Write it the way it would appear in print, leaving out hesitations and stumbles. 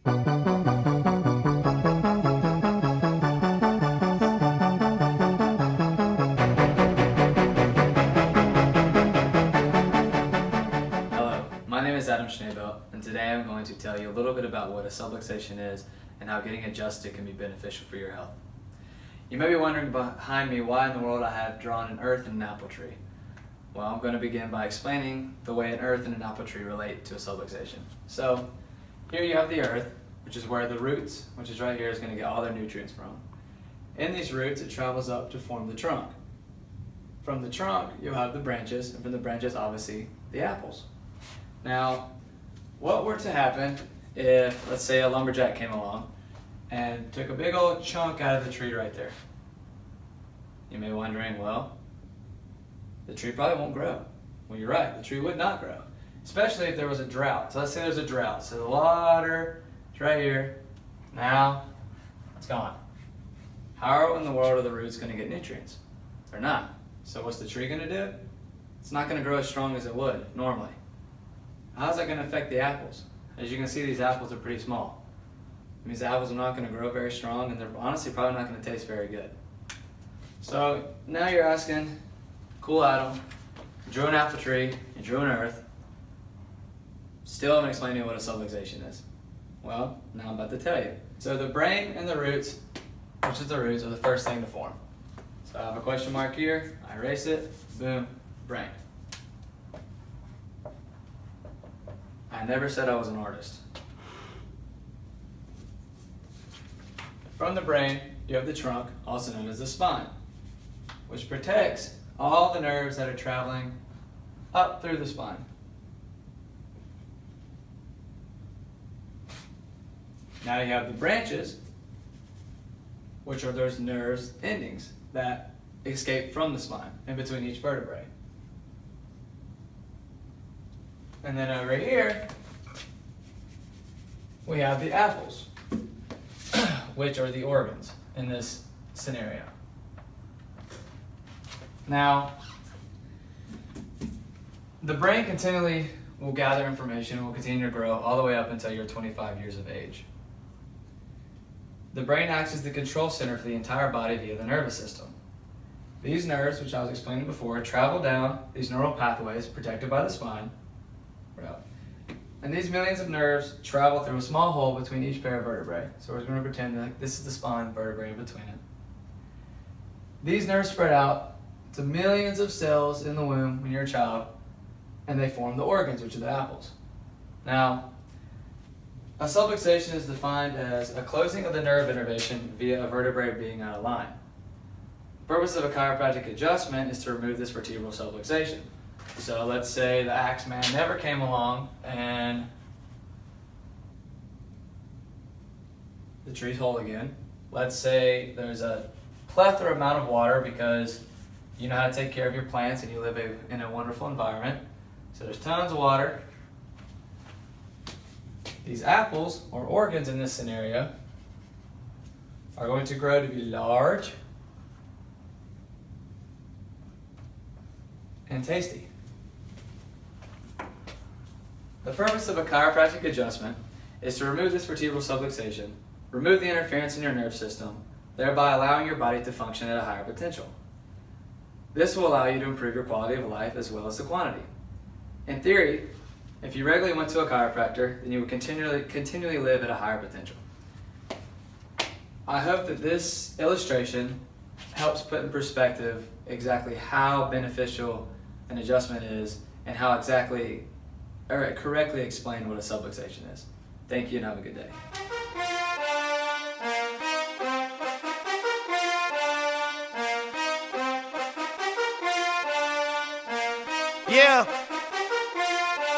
Hello, my name is Adam Schneebelt, and today I'm going to tell you a little bit about what a subluxation is and how getting adjusted can be beneficial for your health. You may be wondering behind me why in the world I have drawn an earth and an apple tree. Well, I'm going to begin by explaining the way an earth and an apple tree relate to a subluxation. So, here you have the earth, which is where the roots, which is right here, is going to get all their nutrients from. In these roots, it travels up to form the trunk. From the trunk, you'll have the branches, and from the branches, obviously, the apples. Now, what were to happen if, let's say, a lumberjack came along and took a big old chunk out of the tree right there? You may be wondering, well, the tree probably won't grow. Well, you're right, the tree would not grow, especially if there was a drought. So let's say there's a drought. So the water is right here. Now, it's gone. How in the world are the roots going to get nutrients? They're not. So what's the tree going to do? It's not going to grow as strong as it would normally. How's that going to affect the apples? As you can see, these apples are pretty small. It means the apples are not going to grow very strong, and they're honestly probably not going to taste very good. So now you're asking, cool, Adam, you drew an apple tree, you drew an earth, still haven't explained to you what a subluxation is. Well, now I'm about to tell you. So the brain and the roots, which is the roots, are the first thing to form. So I have a question mark here, I erase it, boom, brain. I never said I was an artist. From the brain, you have the trunk, also known as the spine, which protects all the nerves that are traveling up through the spine. Now you have the branches, which are those nerves endings that escape from the spine in between each vertebrae. And then over here, we have the apples, which are the organs in this scenario. Now, the brain continually will gather information and will continue to grow all the way up until you're 25 years of age. The brain acts as the control center for the entire body via the nervous system. These nerves, which I was explaining before, travel down these neural pathways protected by the spine, and these millions of nerves travel through a small hole between each pair of vertebrae. So we're going to pretend that this is the spine vertebrae in between it. These nerves spread out to millions of cells in the womb when you're a child, and they form the organs, which are the apples. Now, a subluxation is defined as a closing of the nerve innervation via a vertebrae being out of line. The purpose of a chiropractic adjustment is to remove this vertebral subluxation. So let's say the axe man never came along and the tree's whole again. Let's say there's a plethora amount of water because you know how to take care of your plants and you live in a wonderful environment. So there's tons of water. These apples, or organs in this scenario, are going to grow to be large and tasty. The purpose of a chiropractic adjustment is to remove this vertebral subluxation, remove the interference in your nerve system, thereby allowing your body to function at a higher potential. This will allow you to improve your quality of life as well as the quantity. In theory, if you regularly went to a chiropractor, then you would continually live at a higher potential. I hope that this illustration helps put in perspective exactly how beneficial an adjustment is and how correctly explain what a subluxation is. Thank you and have a good day. Yeah.